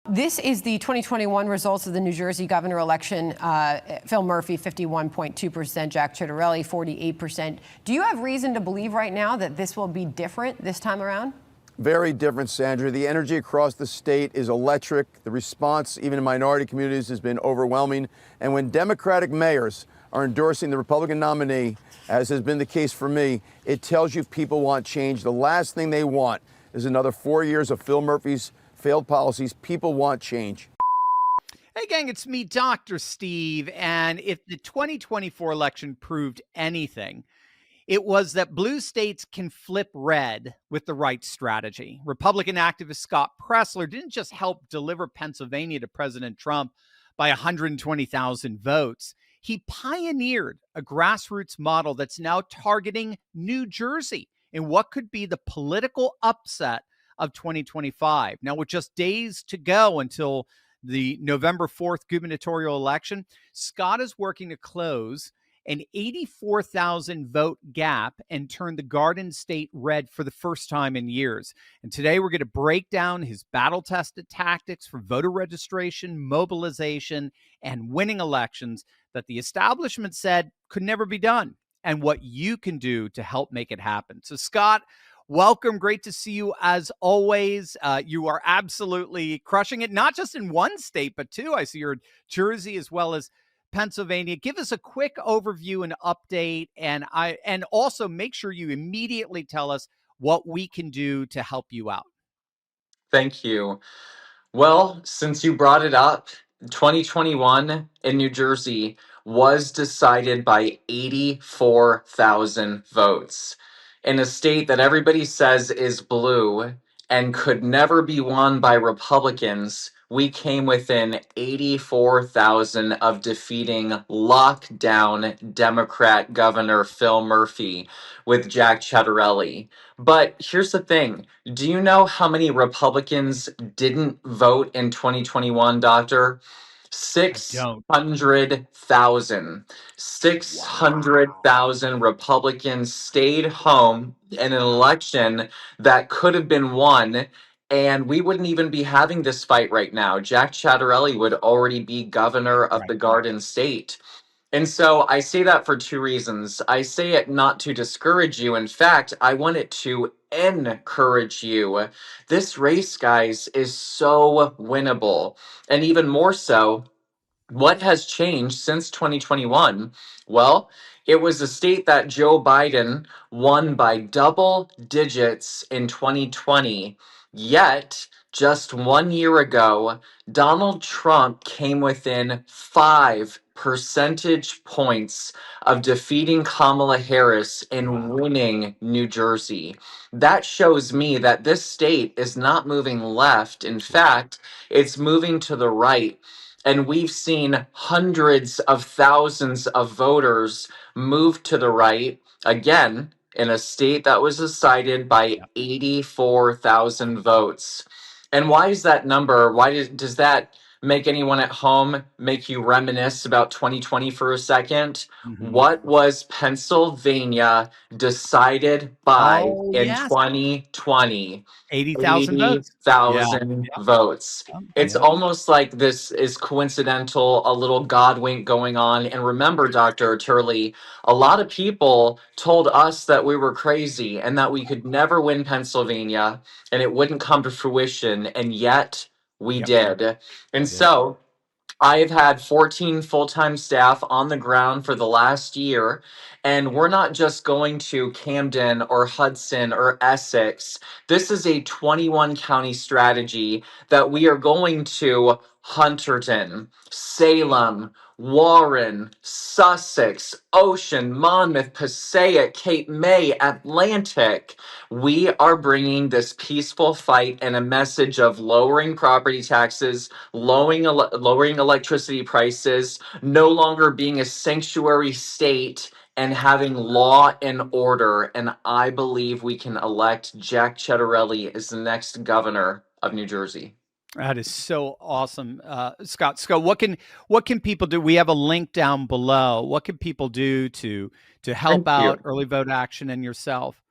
This is the 2021 results of the New Jersey governor election. Phil Murphy, 51.2%, Jack Ciattarelli, 48%. Do you have reason to believe right now that this will be different this time around? Very different, Sandra. The energy across the state is electric. The response, even in minority communities, has been overwhelming. And when Democratic mayors are endorsing the Republican nominee, as has been the case for me, it tells you people want change. The last thing they want is another 4 years of Phil Murphy's failed policies. People want change. Hey, gang, it's me, Dr. Steve. And if the 2024 election proved anything, it was that blue states can flip red with the right strategy. Republican activist Scott Pressler didn't just help deliver Pennsylvania to President Trump by 120,000 votes. He pioneered a grassroots model that's now targeting New Jersey in what could be the political upset of 2025. Now, with just days to go until the November 4th gubernatorial election, Scott is working to close an 84,000 vote gap and turn the Garden State red for the first time in years. And today we're going to break down his battle-tested tactics for voter registration, mobilization, and winning elections that the establishment said could never be done, and what you can do to help make it happen. So, Scott, welcome. Great to see you as always. You are absolutely crushing it, not just in one state, but two. I see you're in Jersey as well as Pennsylvania. Give us a quick overview and update, and also make sure you immediately tell us what we can do to help you out. Thank you. Well, since you brought it up, 2021 in New Jersey was decided by 84,000 votes in a state that everybody says is blue and could never be won by Republicans. We came within 84,000 of defeating lockdown Democrat Governor Phil Murphy with Jack Ciattarelli. But here's the thing. Do you know how many Republicans didn't vote in 2021, Doctor? 600,000. 600,000 Republicans stayed home in an election that could have been won, and we wouldn't even be having this fight right now. Jack Ciattarelli would already be governor of the Garden State. And so I say that for two reasons. I say it not to discourage you. In fact, I want it to encourage you. This race, guys, is so winnable. And even more so, what has changed since 2021? Well, it was a state that Joe Biden won by double digits in 2020. Yet, just 1 year ago, Donald Trump came within 5 percentage points of defeating Kamala Harris and winning New Jersey. That shows me that this state is not moving left. In fact, it's moving to the right. And we've seen hundreds of thousands of voters move to the right, again, in a state that was decided by 84,000 votes. And why is that number? Does that make anyone at home make you reminisce about 2020 for a second? What was Pennsylvania decided by in 2020? 80,000 votes. 80,000 votes. It's almost like this is coincidental, a little God wink going on. And remember, Dr. Turley, a lot of people told us that we were crazy and that we could never win Pennsylvania and it wouldn't come to fruition. And yet we did. And so I've had 14 full-time staff on the ground for the last year, and we're not just going to Camden or Hudson or Essex. This is a 21 county strategy that we are going to Hunterdon, Salem, Warren, Sussex, Ocean, Monmouth, Passaic, Cape May, Atlantic. We are bringing this peaceful fight and a message of lowering property taxes, lowering electricity prices, no longer being a sanctuary state, and having law and order. And I believe we can elect Jack Ciattarelli as the next governor of New Jersey. That is so awesome, Scott. Scott, what can people do? We have a link down below. What can people do to help out Early Vote Action and yourself?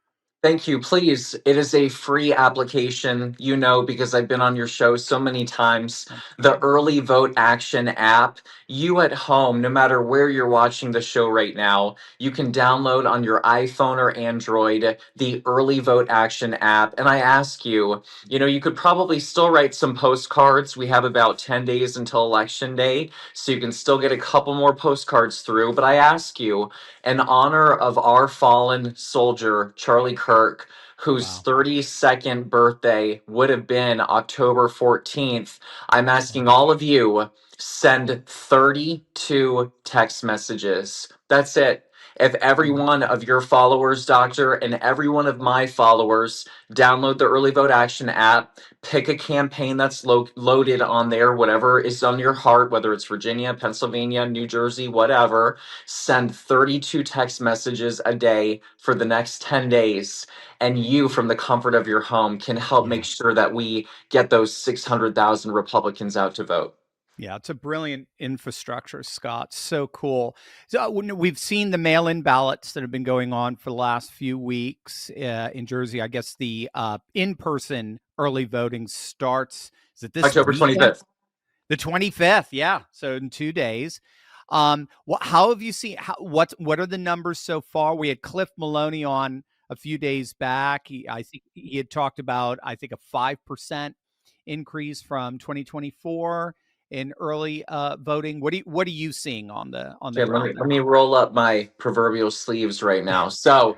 Thank you. Please, it is a free application, because I've been on your show so many times. That's The great. Early Vote Action app, you at home, no matter where you're watching the show right now, you can download on your iPhone or Android the Early Vote Action app. And I ask you, you could probably still write some postcards. We have about 10 days until Election Day, so you can still get a couple more postcards through. But I ask you, in honor of our fallen soldier, Charlie Kirk, whose Wow. 32nd birthday would have been October 14th. I'm asking Wow. all of you, send 32 text messages. That's it. If every Mhm. one of your followers, Doctor, and every one of my followers download the Early Vote Action app, pick a campaign that's loaded on there, whatever is on your heart, whether it's Virginia, Pennsylvania, New Jersey, whatever, send 32 text messages a day for the next 10 days. And you, from the comfort of your home, can help Yeah. make sure that we get those 600,000 Republicans out to vote. Yeah, it's a brilliant infrastructure, Scott. So cool. So we've seen the mail-in ballots that have been going on for the last few weeks in Jersey. I guess the in-person early voting starts. Is it this October weekend? 25th. The 25th. Yeah, so in 2 days. How have you seen? What are the numbers so far? We had Cliff Maloney on a few days back. I think he had talked about a 5% increase from 2024 in early voting. What are you seeing on the Okay, let me ground let there? me roll up my proverbial sleeves right now. So,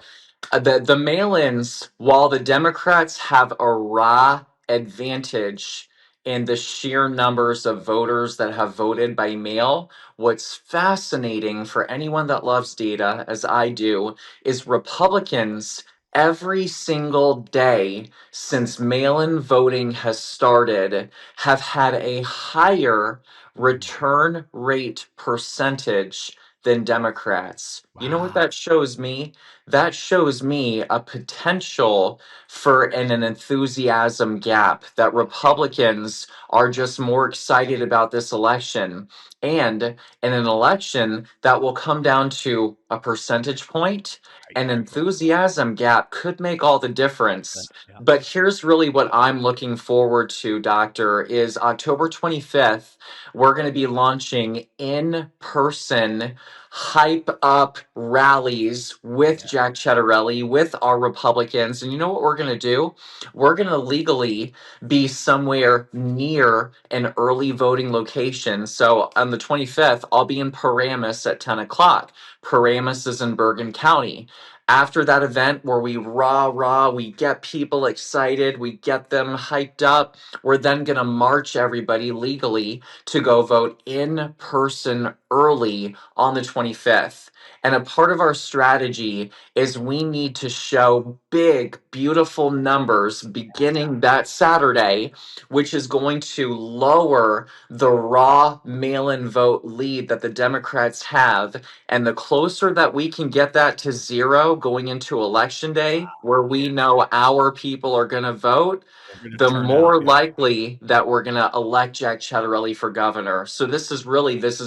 the mail-ins, while the Democrats have a raw advantage in the sheer numbers of voters that have voted by mail, what's fascinating for anyone that loves data, as I do, is Republicans every single day since mail-in voting has started have had a higher Mhm. return rate percentage than Democrats. You know what Wow. that shows me? That shows me a potential for an enthusiasm gap that Republicans are just more excited about this election. And in an election that will come down to a percentage point, an Exactly. enthusiasm gap could make all the difference. Yeah. But here's really what I'm looking forward to, Doctor, is October 25th, we're going to be launching in-person hype up rallies with Yeah. Jack Ciattarelli, with our Republicans. And you know what we're going to do? We're going to legally be somewhere near an early voting location. So on the 25th, I'll be in Paramus at 10 o'clock. Paramus is in Bergen County. After that event where we we get people excited, we get them hyped up, we're then going to march everybody legally to go vote in person early on the 25th. And a part of our strategy is we need to show big, beautiful numbers beginning that Saturday, which is going to lower the raw mail in vote lead that the Democrats have. And the closer that we can get that to zero going into Election Day, where we know our people are going to vote, They're going to the turn out. more Yeah. likely that we're going to elect Jack Ciattarelli for governor. So this has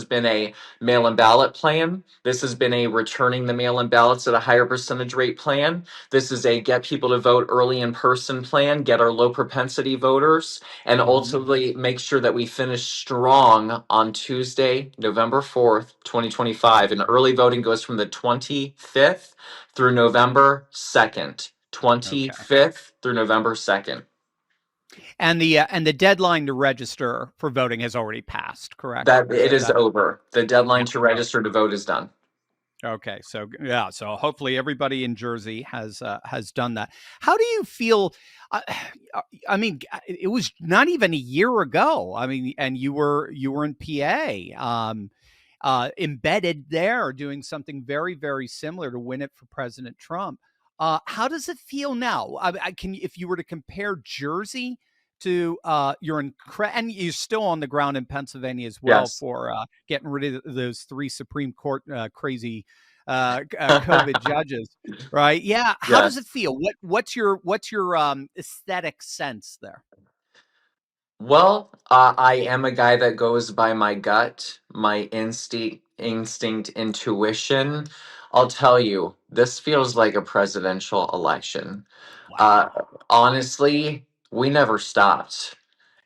been a mail-in ballot plan. This has been a returning the mail-in ballots at a higher percentage rate plan. This is a get people to vote early in person plan, get our low propensity voters, and Mhm. ultimately make sure that we finish strong on Tuesday, November 4th, 2025. And early voting goes from the 25th through November 2nd. Okay. 25th through November 2nd. And the deadline to register for voting has already passed, correct? That it is That over. The deadline yeah. to register to vote is done. Okay, so yeah, so hopefully everybody in Jersey has done that. How do you feel? Uh, I mean, it was not even a year ago. I mean, and you were in PA, embedded there, doing something very similar to win it for President Trump. How does it feel now? I can, if you were to compare Jersey to and you're still on the ground in Pennsylvania as well Yes. for getting rid of those three Supreme Court crazy COVID judges, right? Yeah. How does it Yes. feel? What's your aesthetic sense there? Well, I am a guy that goes by my gut, my instinct, intuition. I'll tell you, this feels like a presidential election. Uh, Wow. Honestly, we never stopped.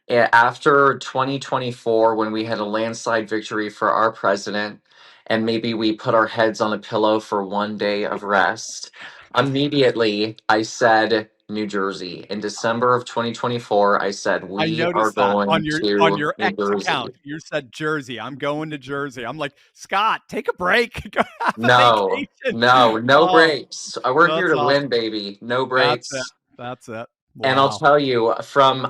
After 2024, when we had a landslide victory for our president, and maybe we put our heads on a pillow for one day of rest, immediately I said New Jersey. In December of 2024, I said I we are noticed that going on to your New X Jersey. account. You said Jersey. I'm going to Jersey. I'm like, Scott, take a break. Go have a No, vacation. no, no Oh, breaks. We're here that's to win, awesome. baby. No That's it. breaks. That's it. And I'll Wow. tell you,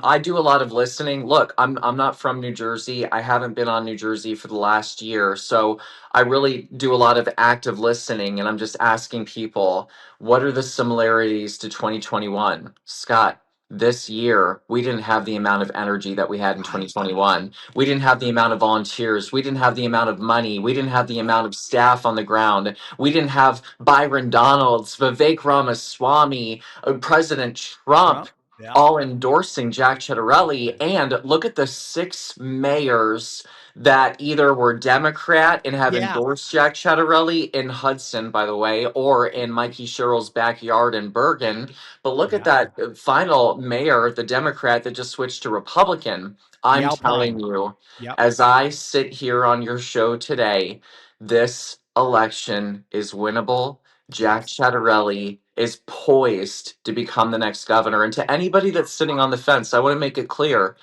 I do a lot of listening. Look, I'm not from New Jersey. I haven't been on New Jersey for the last year. So I really do a lot of active listening, and I'm just asking people, what are the similarities to 2021? Scott, this year we didn't have the amount of energy that we had in Right. 2021. We didn't have the amount of volunteers. We didn't have the amount of money. We didn't have the amount of staff on the ground. We didn't have Byron Donalds, Vivek Ramaswamy, President Trump Trump. Yeah. all endorsing Jack Ciattarelli. And look at the 6 mayors that either were Democrat and have Yeah. endorsed Jack Ciattarelli in Hudson, by the way, or in Mikey Sherrill's backyard in Bergen. But look at Yeah. that final mayor, the Democrat that just switched to Republican. The I'm Alpine. telling you, Yep. as I sit here on your show today, this election is winnable. Jack Yes. Ciattarelli is poised to become the next governor. And to anybody that's sitting on the fence, I want to make it clear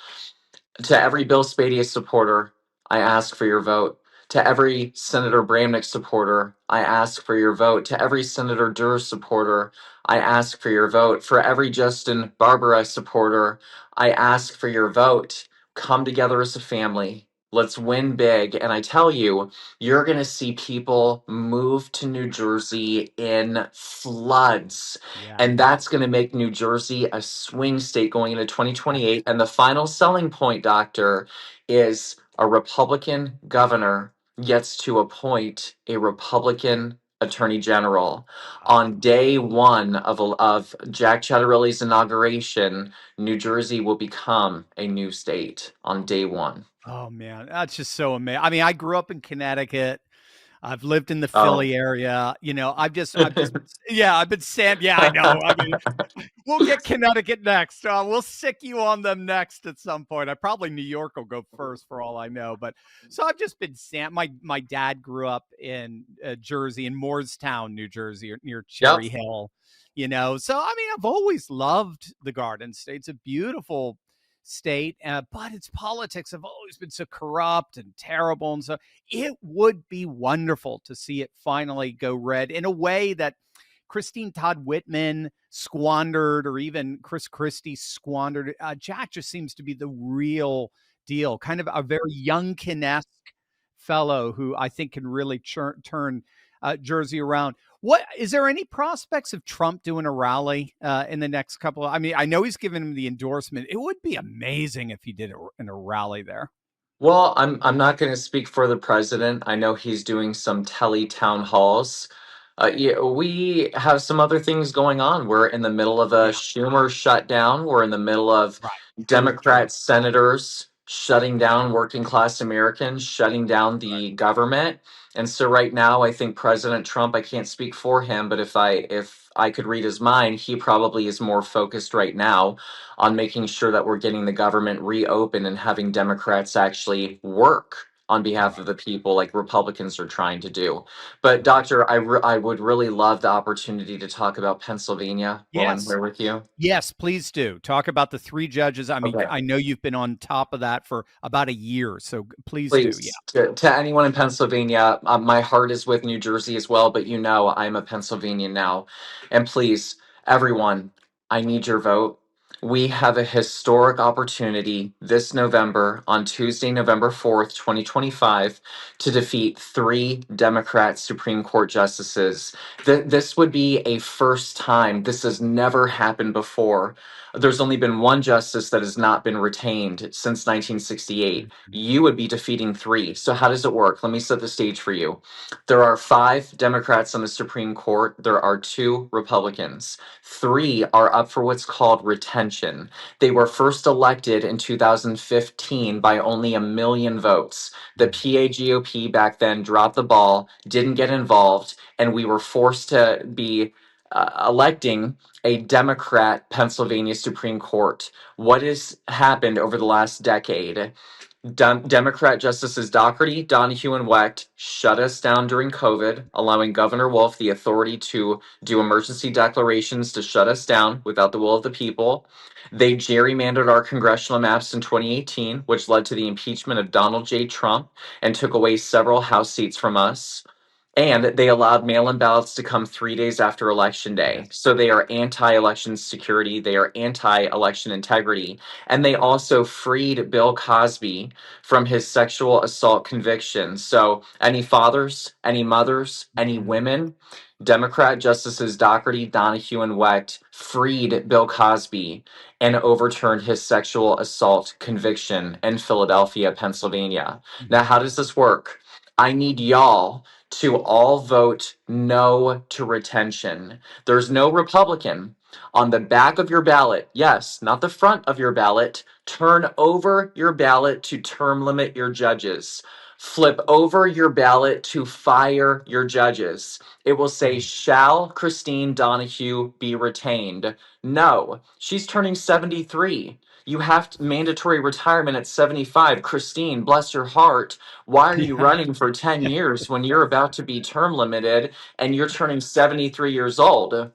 to every Bill Spadia supporter, I ask for your vote. To every Senator Bramnick supporter, I ask for your vote. To every Senator Durr supporter, I ask for your vote. For every Justin Barbara supporter, I ask for your vote. Come together as a family. Let's win big. And I tell you, you're going to see people move to New Jersey in floods. Yeah. And that's going to make New Jersey a swing state going into 2028. And the final selling point, Doctor, is a Republican governor gets to appoint a Republican attorney general. Wow. On day one of Jack Ciattarelli's inauguration, New Jersey will become a new state on day one. Oh man, that's just so amazing. I mean, I grew up in Connecticut. I've lived in the Oh. Philly area. I've just, yeah, I've been saying, yeah, I know. I mean, we'll get Connecticut next. We'll sick you on them next at some point. I probably New York will go first for all I know. But so I've just been saying, my dad grew up in Jersey, in Moorestown, New Jersey, near Yep. Cherry Hill. So I mean, I've always loved the Garden State. It's a beautiful state, but its politics have always been so corrupt and terrible, and so it would be wonderful to see it finally go red in a way that Christine Todd Whitman squandered, or even Chris Christie squandered. Jack just seems to be the real deal, kind of a very Youngkin-esque fellow who I think can really turn Jersey around. What is there any prospects of Trump doing a rally in the next couple of, I mean, I know he's given him the endorsement. It would be amazing if he did in a rally there. Well, I'm not going to speak for the president. I know he's doing some tele town halls. Yeah, we have some other things going on. We're in the middle of a Yeah, Schumer shutdown. We're in the middle of right. True. Democrat senators shutting down working class Americans, shutting down the government. And so right now, I think President Trump, I can't speak for him, but if I could read his mind, he probably is more focused right now on making sure that we're getting the government reopened and having Democrats actually work on behalf of the people like Republicans are trying to do. But Right. doctor, I would really love the opportunity to talk about Pennsylvania while I'm Yes. here with you. Yes, please do. Talk about the three judges. I mean, Okay. I know you've been on top of that for about a year, so please do. Yeah. Please, to anyone in Pennsylvania, my heart is with New Jersey as well, but you know I'm a Pennsylvanian now. And please, everyone, I need your vote. We have a historic opportunity this November, on Tuesday, November 4th, 2025, to defeat 3 Democrat Supreme Court justices. This would be a first time. This has never happened before. There's only been one justice that has not been retained since 1968. You would be defeating three. So how does it work? Let me set the stage for you. There are 5 Democrats on the Supreme Court. There are 2 Republicans. 3 are up for what's called retention. They were first elected in 2015 by only 1 million votes. The PAGOP back then dropped the ball, didn't get involved, and we were forced to be electing a Democrat Pennsylvania Supreme Court. What has happened over the last decade? Democrat Justices Doherty, Donahue, and Wecht shut us down during COVID, allowing Governor Wolf the authority to do emergency declarations to shut us down without the will of the people. They gerrymandered our congressional maps in 2018, which led to the impeachment of Donald J. Trump and took away several House seats from us. And they allowed mail in ballots to come 3 days after Election Day. So they are anti election security, they are anti election integrity. And they also freed Bill Cosby from his sexual assault convictions. So, any fathers, any mothers, any women, Democrat Justices Doherty, Donahue, and Wecht freed Bill Cosby and overturned his sexual assault conviction in Philadelphia, Pennsylvania. Now, how does this work? I need y'all to all vote no to retention. There's no Republican. On the back of your ballot, yes, not the front of your ballot, turn over your ballot to term limit your judges. Flip over your ballot to fire your judges. It will say, shall Christine Donahue be retained? No, she's turning 73. You have mandatory retirement at 75. Christine, bless your heart. Why are you running for 10 years when you're about to be term limited and you're turning 73 years old?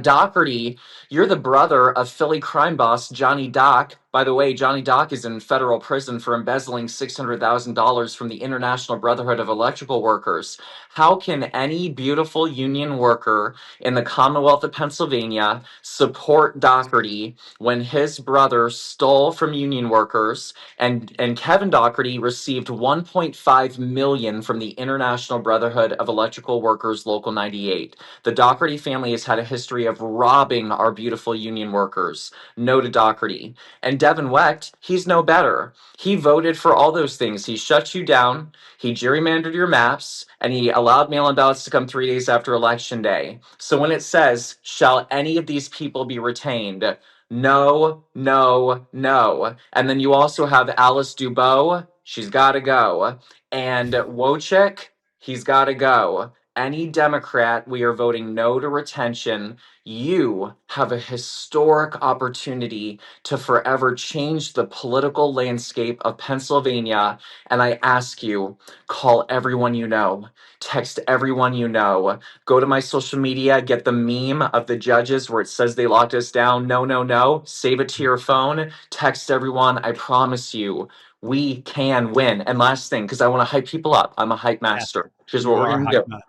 Doherty, you're the brother of Philly crime boss Johnny Dock. By the way, Johnny Dock is in federal prison for embezzling $600,000 from the International Brotherhood of Electrical Workers. How can any beautiful union worker in the Commonwealth of Pennsylvania support Doherty when his brother stole from union workers and Kevin Doherty received 1.5 million from the International Brotherhood of Electrical Workers Local 98? The Doherty family has had a history of robbing our beautiful union workers. No to Doherty. And Devin Wecht, he's no better. He voted for all those things. He shut you down, he gerrymandered your maps, and he allowed mail in ballots to come 3 days after Election Day. So when it says, shall any of these people be retained? No, no, no. And then you also have Alice Dubois. She's got to go. And Wojcik, he's got to go. Any Democrat, we are voting no to retention. You have a historic opportunity to forever change the political landscape of Pennsylvania. And I ask you, call everyone you know, text everyone you know, go to my social media, get the meme of the judges where it says they locked us down. No, no, no. Save it to your phone, text everyone. I promise you, we can win. And last thing, because I want to hype people up, I'm a hype master. Here's what You we're are going to hype do. man.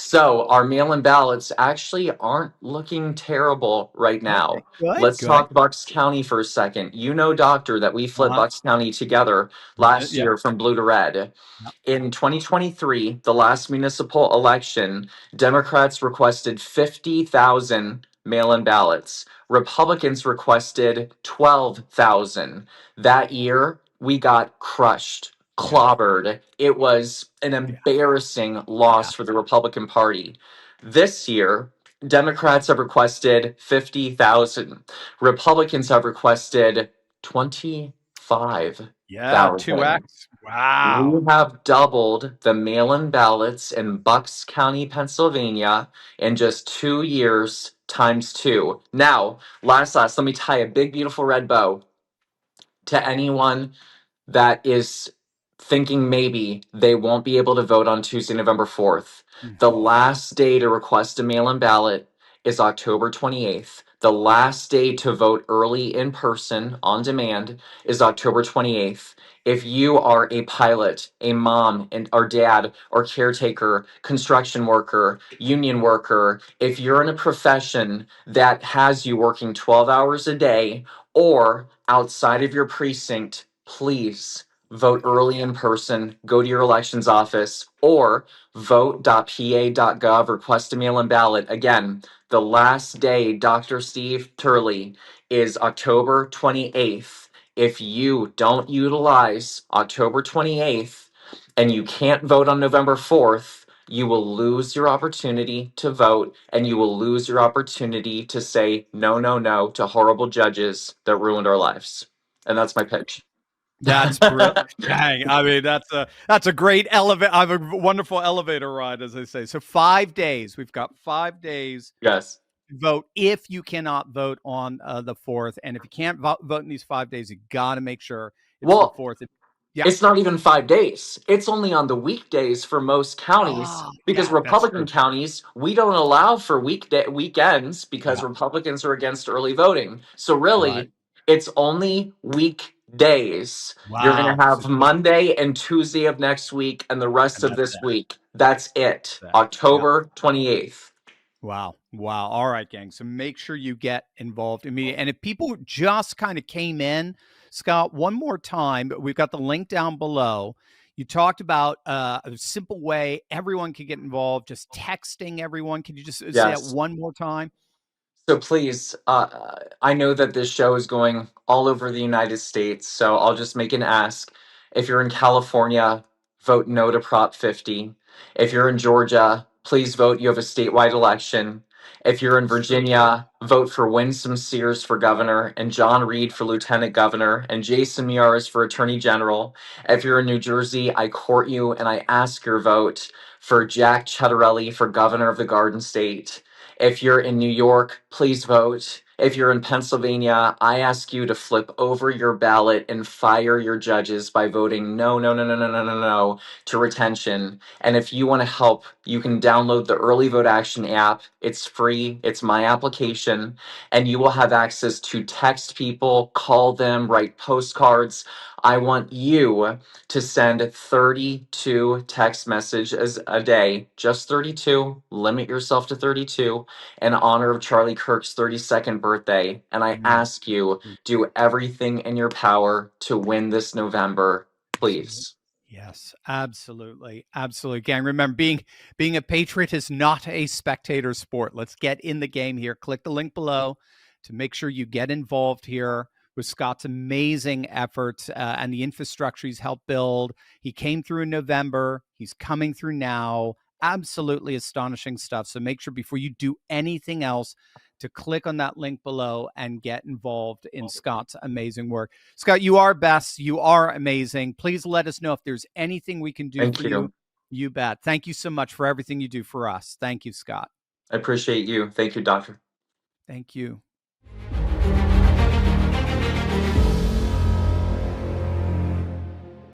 So our mail-in ballots actually aren't looking terrible right now. Okay, good, Let's good. talk Bucks County for a second. You know, doctor, that we flipped Uh-huh. Bucks County together last Yeah, year from blue to red. yeah, In 2023, the last municipal election, Democrats requested 50,000 mail-in ballots. Republicans requested 12,000. That year, we got crushed, yeah, clobbered. It was an yeah, embarrassing yeah, loss for the Republican Party. This year, Democrats have requested 50,000. Republicans have requested 25,000. yeah. 2x. We Wow. have doubled the mail-in ballots in Bucks County, Pennsylvania in just 2 years times two. Now, last, let me tie a big, beautiful red bow to anyone that is thinking maybe they won't be able to vote on Tuesday, November 4th. The last day to request a mail in ballot is October 28th. The last day to vote early in person on demand is October 28th. If you are a pilot, a mom, and or dad, or caretaker, construction worker, union worker, if you're in a profession that has you working 12 hours a day or outside of your precinct, please vote early in person, go to your elections office, or vote.pa.gov, request a mail in ballot. Again, the last day, Dr. Steve Turley, is October 28th. If you don't utilize October 28th and you can't vote on November 4th, you will lose your opportunity to vote and you will lose your opportunity to say no, no, no to horrible judges that ruined our lives. And that's my pitch. That's brilliant. Dang, I mean, that's a great elevator. I have a wonderful elevator ride, as they say. So 5 days. We've got 5 days Yes. to vote if you cannot vote on the 4th. And if you can't vote in these 5 days, you got to make sure it's the Well, 4th. Yeah. it's not even 5 days. It's only on the weekdays for most counties Oh, because yeah, that's Republican true. counties, we don't allow for weekends because Yeah, Republicans are against early voting. So right. really, it's only weekdays. You're going Wow. to So have just Monday and Tuesday of next week and the rest and of that's this week. That's it. that. Yeah. October 28th. Wow. Wow. All right, gang. So make sure you get involved immediately. And if people just kind of came in, Scott, one more time, we've got the link down below. You talked about a simple way everyone can get involved, just texting everyone. Can you just say that Yes. one more time? So please, I know that this show is going all over the United States, so I'll just make an ask. If you're in California, vote no to Prop 50. If you're in Georgia, please vote. You have a statewide election. If you're in Virginia, vote for Winsome Sears for governor and John Reed for lieutenant governor and Jason Miyares for attorney general. If you're in New Jersey, I court you and I ask your vote for Jack Ciattarelli for governor of the Garden State. If you're in New York, please vote. If you're in Pennsylvania, I ask you to flip over your ballot and fire your judges by voting no, no, no, no, no, no, no, no to retention. And if you want to help, you can download the Early Vote Action app. It's free, it's my application, and you will have access to text people, call them, write postcards. I want you to send 32 text messages a day, just 32. Limit yourself to 32 in honor of Charlie Kirk's 32nd birthday. And I Mm, ask you, do everything in your power to win this November, absolutely. please. Yes, absolutely. Absolutely. Gang, remember being a patriot is not a spectator sport. Let's get in the game here. Click the link below to make sure you get involved here with Scott's amazing efforts and the infrastructure he's helped build. He came through in November. He's coming through now. Absolutely astonishing stuff. So make sure before you do anything else to click on that link below and get involved in Scott's amazing work. Scott, you are best. You are amazing. Please let us know if there's anything we can do Thank for you. you. You bet. Thank you so much for everything you do for us. Thank you, Scott. I appreciate you. Thank you, Doctor. Thank you.